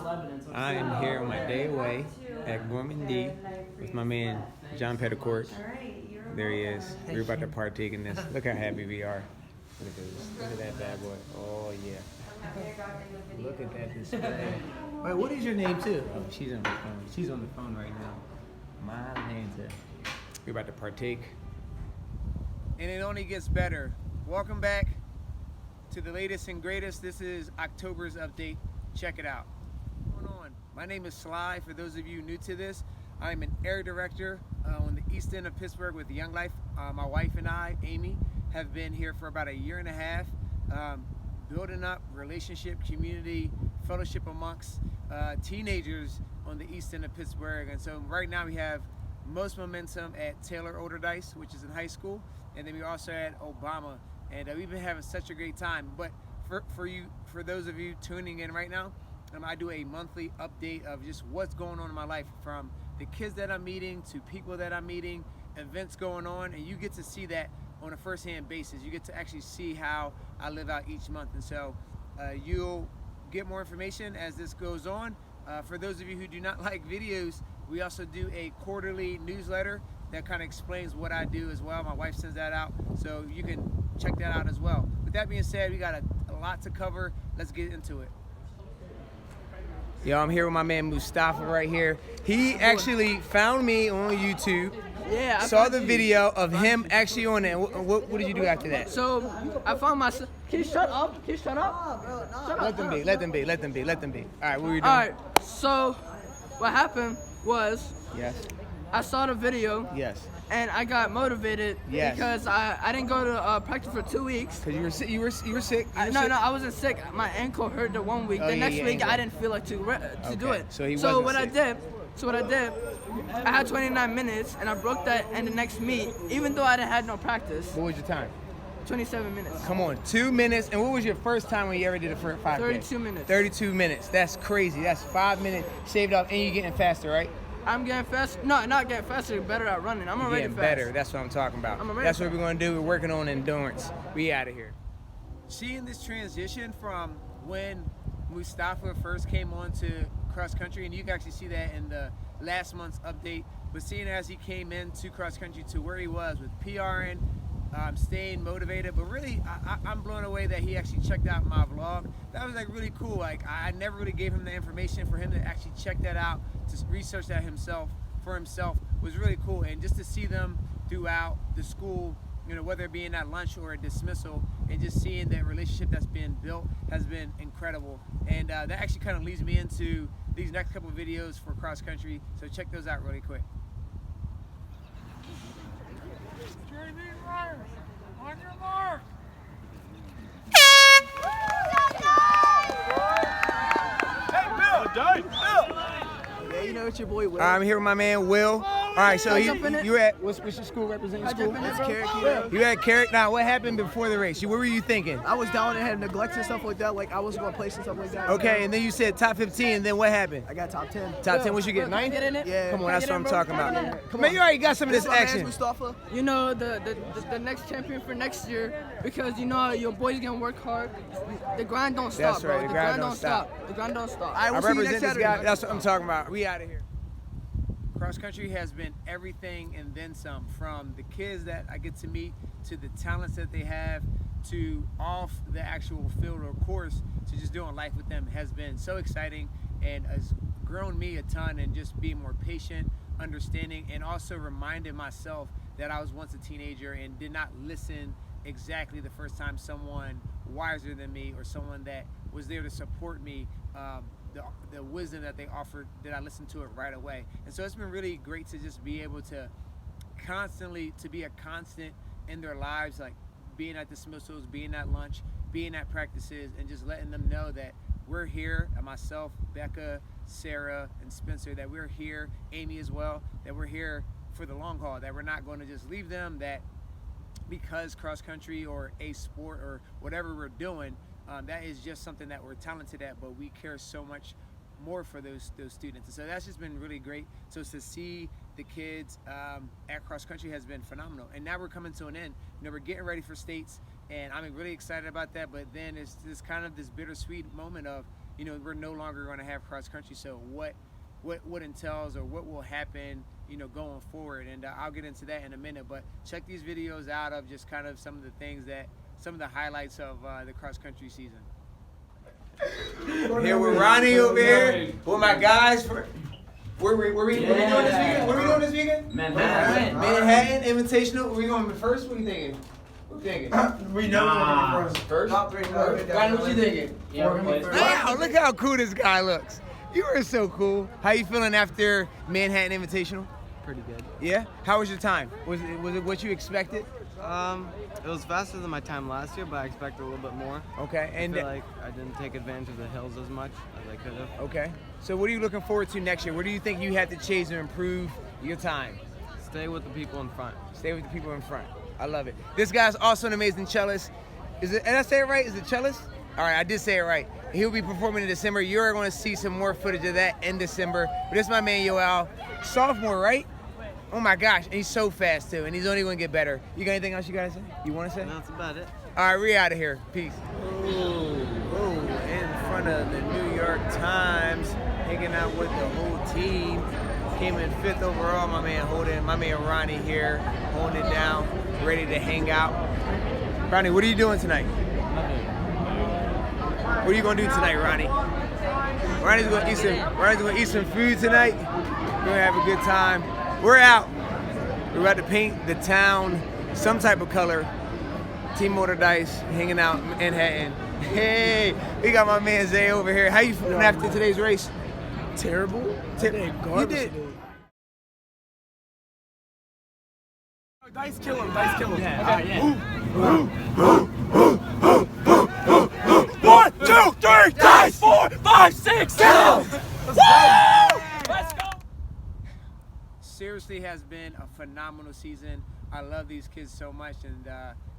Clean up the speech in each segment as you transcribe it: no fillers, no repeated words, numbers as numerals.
I am here on my day away at Gourmandie with my man John Petticourt. There he is. We're about to partake in this. Look how happy we are. Look at this. Look at that bad boy. Oh yeah. Look at that display. Wait, what is your name too? Oh, she's on the phone. She's on the phone right now. My name too. We're about to partake. And it only gets better. Welcome back to the latest and greatest. This is October's update. Check it out. What's going on? My name is Sly. For those of you new to this, I'm an air director on the east end of Pittsburgh with Young Life. My wife and I, Amy, have been here for about a year and a half, building up relationship, community, fellowship amongst teenagers on the east end of Pittsburgh. And so right now we have most momentum at Taylor Oderdice, which is in high school, and then we're also at Obama. And we've been having such a great time. But for those of you tuning in right now, I do a monthly update of just what's going on in my life, from the kids that I'm meeting to people that I'm meeting, events going on, and you get to see that on a first-hand basis. You get to actually see how I live out each month. And so you'll get more information as this goes on. For those of you who do not like videos, we also do a quarterly newsletter that kind of explains what I do as well. My wife sends that out, so you can check that out as well. With that being said, we got a lot to cover. Let's get into it. Yo, I'm here with my man Mustafa right here. He actually found me on YouTube. Yeah, saw the video of him actually on it. What did you do after that? So I found myself. Can you shut up? Can you shut up? Shut up. Let them be. Let them be. Let them be. Let them be. All right, what were you doing? All right. So what happened was Yes. I saw the video. Yes. And I got motivated because I didn't go to practice for 2 weeks. Cause you were sick. You were sick. No, I wasn't sick. My ankle hurt the 1 week. The next week I didn't feel like to do it. So what I did, I had 29 minutes and I broke that in the next meet, even though I didn't have no practice. What was your time? 27 minutes. Come on, 2 minutes. And what was your first time when you ever did it for 5K? 32 minutes. 32 minutes. That's crazy. That's 5 minutes shaved off, and you're getting faster, right? I'm getting faster. No, not getting faster. Better at running. I'm already getting fast. better. That's what I'm talking about. That's what we're gonna do. We're working on endurance. We out of here. Seeing this transition from when Mustafa first came on to cross country, and you can actually see that in the last month's update. But seeing as he came into cross country to where he was with PRing, staying motivated, but really I'm blown away that he actually checked out my vlog. That was like really cool. Like I never really gave him the information for him to actually check that out, to research that for himself was really cool. And just to see them throughout the school, you know, whether it be in that lunch or a dismissal, and just seeing that relationship that's been built has been incredible. And that actually kind of leads me into these next couple of videos for cross country. So check those out really quick. On your mark. Yeah, you know it's your boy Will. I'm here with my man Will. All right, so you're at what's your school representing school? It's Carrick. You at Carrick. Now, what happened before the race? What were you thinking? I was down and had neglect and stuff like that. Like I wasn't gonna place and stuff like that. Okay, and then you said top 15, and then what happened? I got top 10. Top 10, what you get? 9? Yeah. Come on, that's what I'm talking about. Come on, you already got some of this action. Mustafa. You know the next champion for next year, because you know your boy's gonna work hard. The grind don't stop, That's right. bro. The grind don't stop. The grind don't stop. I represent this guy. That's what I'm talking about. We out of here. Cross country has been everything and then some, from the kids that I get to meet to the talents that they have to off the actual field or course to just doing life with them has been so exciting and has grown me a ton, and just being more patient, understanding, and also reminding myself that I was once a teenager and did not listen exactly the first time someone wiser than me or someone that was there to support me, the wisdom that they offered, that I listened to it right away. And so it's been really great to just be able to constantly, to be a constant in their lives, like being at dismissals, being at lunch, being at practices, and just letting them know that we're here, and myself, Becca, Sarah, and Spencer, that we're here, Amy as well, that we're here for the long haul, that we're not going to just leave them, that because cross country or a sport or whatever we're doing, that is just something that we're talented at, but we care so much more for those students. And so that's just been really great. So to see the kids at cross country has been phenomenal. And now we're coming to an end. You know, we're getting ready for states, and I'm really excited about that. But then it's this kind of this bittersweet moment of, we're no longer going to have cross country. So what entails or what will happen, going forward. And I'll get into that in a minute. But check these videos out of just kind of some of the highlights of the cross country season. Here with Ronnie over here, with my guys. What are we doing this weekend? Manhattan Invitational. Are we going first? What are you thinking? We know we're going First? Ronnie, what you thinking? Yeah, Wow, look how cool this guy looks. You are so cool. How you feeling after Manhattan Invitational? Pretty good. Yeah? How was your time? Was it what you expected? It was faster than my time last year, but I expected a little bit more. Okay. I feel like I didn't take advantage of the hills as much as I could have. Okay. So what are you looking forward to next year? What do you think you have to change to improve your time? Stay with the people in front. Stay with the people in front. I love it. This guy's also an amazing cellist. Did I say it right? Is it cellist? All right, I did say it right. He'll be performing in December. You're going to see some more footage of that in December. But this is my man, Yoel. Sophomore, right? Oh my gosh, and he's so fast too, and he's only going to get better. You got anything else you got to say? You want to say? That's about it. All right, we out of here. Peace. Ooh, in front of the New York Times, hanging out with the whole team. Came in 5th overall, my man Ronnie here, holding it down, ready to hang out. Ronnie, what are you doing tonight? What are you gonna do tonight, Ronnie? Ronnie's gonna eat some food tonight. We're gonna have a good time. We're out. We're about to paint the town some type of color. Team Motor Dice, hanging out in Manhattan. Hey, we got my man Zay over here. How you feeling after today's race? terrible. You did. Dice kill him. Dice kill him. Yeah. 1, 2, 3, dice. 4, 5, 6, 7. Let's go. Seriously has been a phenomenal season. I love these kids so much, and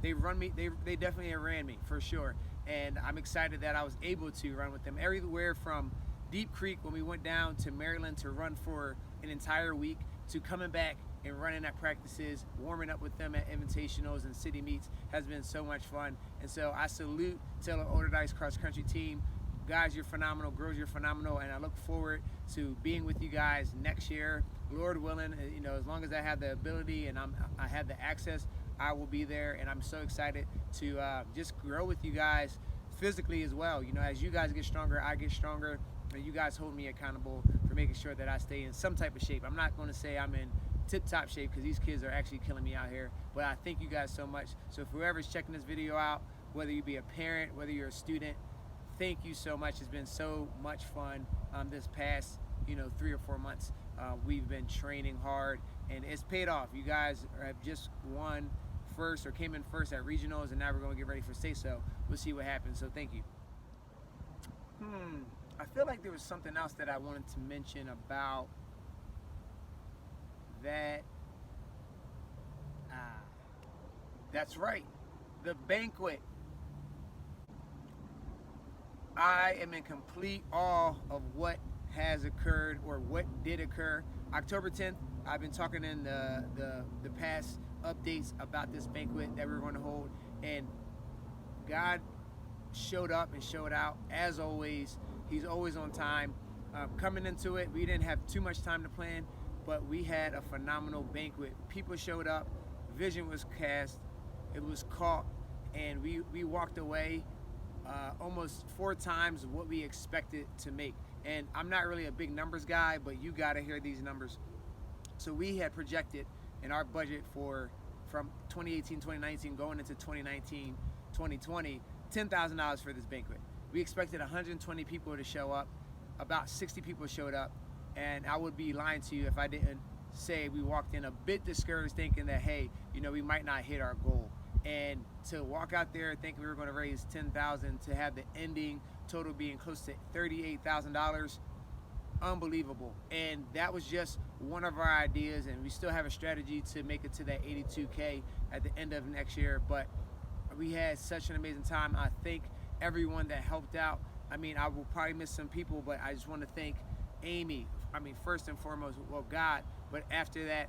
they run me. They definitely ran me for sure, and I'm excited that I was able to run with them everywhere from Deep Creek when we went down to Maryland to run for an entire week, to coming back and running at practices, warming up with them at invitationals and city meets has been so much fun. And so I salute Taylor Oderdice cross country team. Guys, you're phenomenal. Girls, you're phenomenal. And I look forward to being with you guys next year. Lord willing, as long as I have the ability and I have the access, I will be there. And I'm so excited to just grow with you guys physically as well. As you guys get stronger, I get stronger. And you guys hold me accountable for making sure that I stay in some type of shape. I'm not going to say I'm in tip-top shape because these kids are actually killing me out here. But I thank you guys so much. So if whoever's checking this video out, whether you be a parent, whether you're a student, thank you so much. It's been so much fun this past 3 or 4 months. We've been training hard and it's paid off. You guys have just won first or came in first at regionals, and now we're going to get ready for state. So we'll see what happens. So thank you. I feel like there was something else that I wanted to mention about that. That's right, the banquet. I am in complete awe of what has occurred, or what did occur. October 10th, I've been talking in the past updates about this banquet that we're going to hold, and God showed up and showed out as always. He's always on time. Coming into it, we didn't have too much time to plan, but we had a phenomenal banquet. People showed up, vision was cast, it was caught, and we walked away almost 4 times what we expected to make. And I'm not really a big numbers guy, but you gotta hear these numbers. So we had projected in our budget from 2018, 2019, going into 2019, 2020, $10,000 for this banquet. We expected 120 people to show up. About 60 people showed up, and I would be lying to you if I didn't say we walked in a bit discouraged, thinking that, hey, we might not hit our goal. And to walk out there thinking we were going to raise $10,000, to have the ending total being close to $38,000, unbelievable. And that was just one of our ideas, and we still have a strategy to make it to that 82K at the end of next year. But we had such an amazing time. I thank everyone that helped out. I will probably miss some people, but I just want to thank Amy. First and foremost, God, but after that,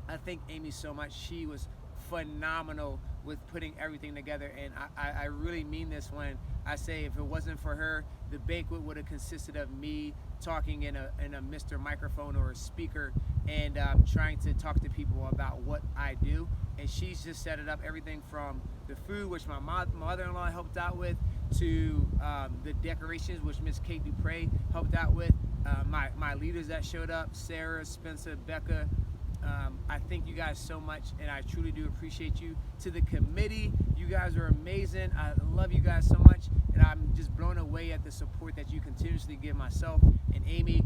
I thank Amy so much. She was phenomenal with putting everything together, and I really mean this when I say if it wasn't for her, the banquet would have consisted of me talking in a Mr. microphone or a speaker and trying to talk to people about what I do. And she's just set it up, everything from the food, which my mother-in-law helped out with, to the decorations, which Miss Kate Dupre helped out with. My leaders that showed up, Sarah, Spencer, Becca. I thank you guys so much, and I truly do appreciate you. To the committee, you guys are amazing. I love you guys so much, and I'm just blown away at the support that you continuously give myself and Amy.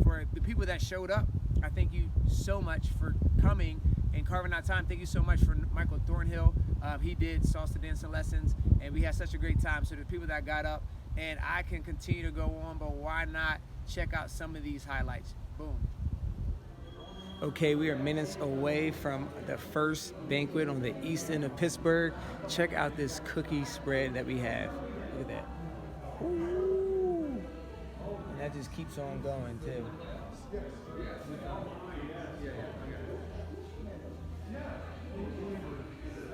For the people that showed up, I thank you so much for coming and carving out time. Thank you so much for Michael Thornhill. He did salsa dancing lessons, and we had such a great time. So the people that got up, and I can continue to go on, but why not check out some of these highlights? Boom. Okay, we are minutes away from the first banquet on the east end of Pittsburgh. Check out this cookie spread that we have. Look at that. Ooh. And that just keeps on going too.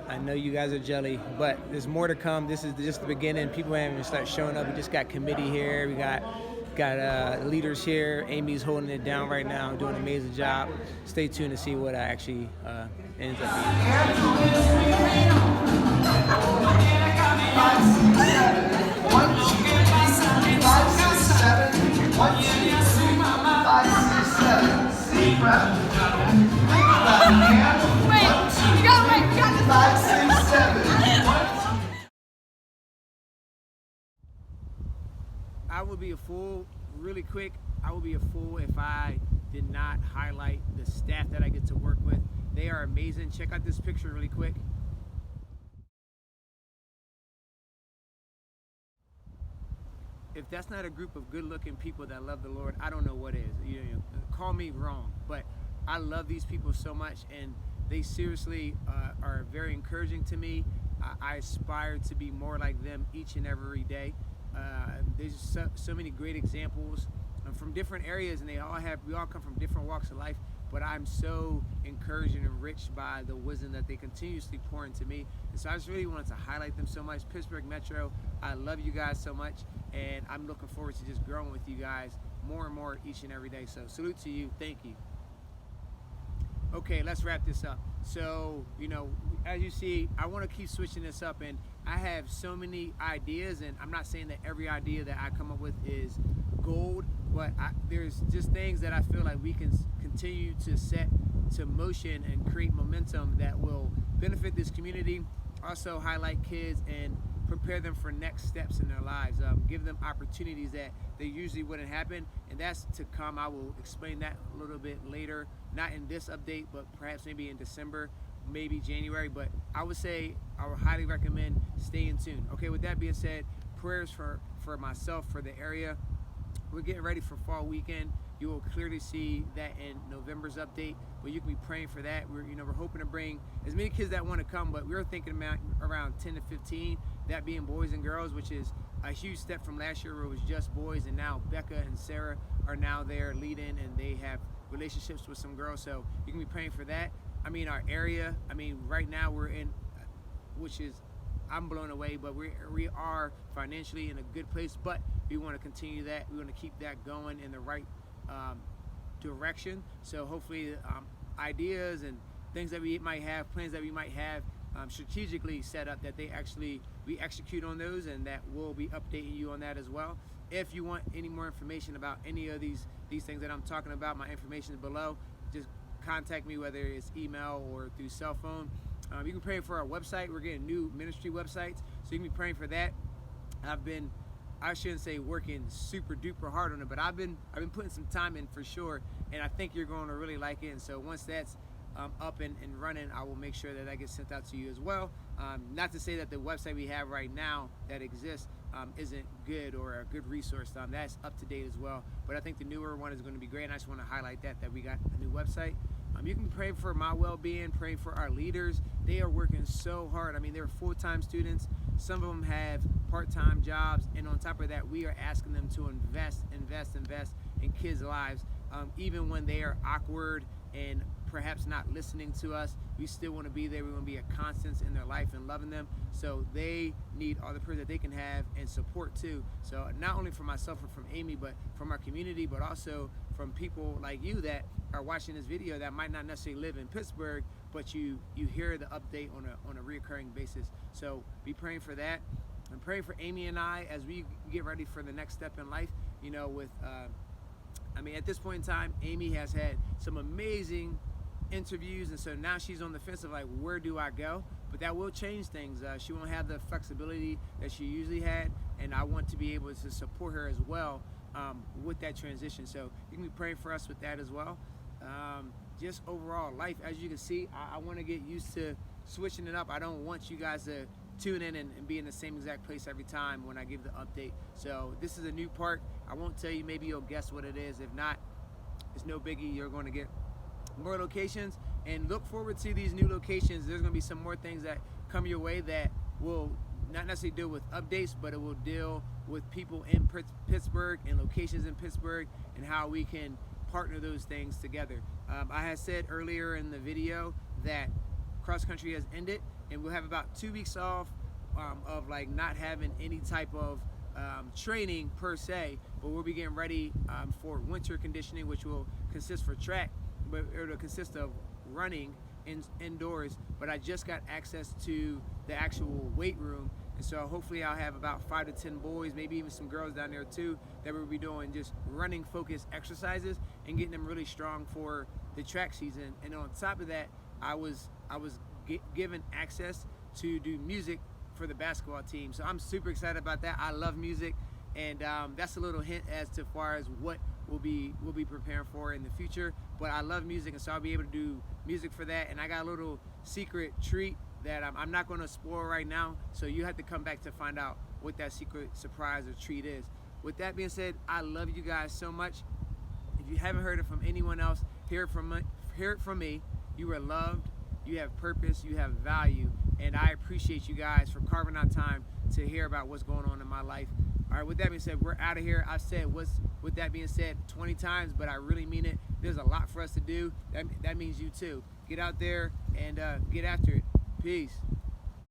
I know you guys are jelly, but there's more to come. This is just the beginning. People haven't even started showing up. We just got committee here. We got leaders here. Amy's holding it down right now, doing an amazing job. Stay tuned to see what actually ends up I would be a fool, really quick, I would be a fool if I did not highlight the staff that I get to work with. They are amazing. Check out this picture really quick. If that's not a group of good-looking people that love the Lord, I don't know what is. You know, call me wrong, but I love these people so much, and they seriously are very encouraging to me. I aspire to be more like them each and every day. There's so many great examples from different areas, and we all come from different walks of life, but I'm so encouraged and enriched by the wisdom that they continuously pour into me. And so I just really wanted to highlight them so much. Pittsburgh Metro, I love you guys so much, and I'm looking forward to just growing with you guys more and more each and every day. So salute to you. Thank you. Okay, let's wrap this up. So, you know, as you see, I want to keep switching this up, and I have so many ideas, and I'm not saying that every idea that I come up with is gold, but there's just things that I feel like we can continue to set to motion and create momentum that will benefit this community, also highlight kids and prepare them for next steps in their lives, give them opportunities that they usually wouldn't happen, and that's to come. I will explain that a little bit later, not in this update, but perhaps maybe in December, maybe January. But I would say I would highly recommend staying tuned. Okay, with that being said, prayers for myself, for the area. We're getting ready for fall weekend. You will clearly see that in November's update, but you can be praying for that. We're hoping to bring as many kids that want to come, but we're thinking about around 10 to 15, that being boys and girls, which is a huge step from last year where it was just boys, and now Becca and Sarah are now there leading, and they have relationships with some girls, so you can be praying for that. I mean, our area, right now we're in, which is, I'm blown away, but we are financially in a good place, but we want to continue that. We want to keep that going in the right direction. So hopefully ideas and things that we might have, plans that we might have strategically set up, that we execute on those, and that we'll be updating you on that as well. If you want any more information about any of these things that I'm talking about, my information is below. Just contact me, whether it's email or through cell phone. You can pray for our website. We're getting new ministry websites, so you can be praying for that. I shouldn't say working super duper hard on it, but I've been putting some time in for sure, and I think you're going to really like it. And so once that's up and running, I will make sure that gets sent out to you as well. Not to say that the website we have right now that exists isn't good or a good resource. That's up to date as well, but I think the newer one is going to be great, and I just want to highlight that we got a new website. You can pray for my well-being, pray for our leaders. They are working so hard. They're full-time students. Some of them have part-time jobs, and on top of that, we are asking them to invest in kids' lives, even when they are awkward and perhaps not listening to us, we still want to be there. We want to be a constant in their life and loving them. So they need all the prayers that they can have and support too. So not only from myself and from Amy, but from our community, but also from people like you that are watching this video that might not necessarily live in Pittsburgh, but you hear the update on a reoccurring basis. So be praying for that. And praying for Amy and I as we get ready for the next step in life. You know, with at this point in time, Amy has had some amazing interviews, and so now she's on the fence of like, where do I go? But that will change things. She won't have the flexibility that she usually had, and I want to be able to support her as well with that transition. So you can be praying for us with that as well. Just overall life, as you can see, I want to get used to switching it up. I don't want you guys to tune in and be in the same exact place every time when I give the update. So this is a new part. I won't tell you, maybe you'll guess what it is. If not, it's no biggie. You're going to get more locations, and look forward to these new locations. There's going to be some more things that come your way that will not necessarily deal with updates, but it will deal with people in Pittsburgh and locations in Pittsburgh and how we can partner those things together. I had said earlier in the video that cross country has ended, and we'll have about 2 weeks off of like not having any type of training per se, but we'll be getting ready for winter conditioning, which will consist for track, but it'll consist of running indoors. But I just got access to the actual weight room, and so hopefully I'll have about 5 to 10 boys, maybe even some girls down there too, that will be doing just running focused exercises and getting them really strong for the track season. And on top of that, I was given access to do music for the basketball team. So I'm super excited about that. I love music, and that's a little hint as to far as what we'll be preparing for in the future. But I love music, and so I'll be able to do music for that. And I got a little secret treat that I'm not going to spoil right now, so you have to come back to find out what that secret surprise or treat is. With that being said, I love you guys so much. If you haven't heard it from anyone else, hear it from me. You are loved, you have purpose, you have value, and I appreciate you guys for carving out time to hear about what's going on in my life. All right, with that being said, we're out of here. I've said with that being said 20 times, but I really mean it. There's a lot for us to do. That means you too. Get out there and get after it. Peace.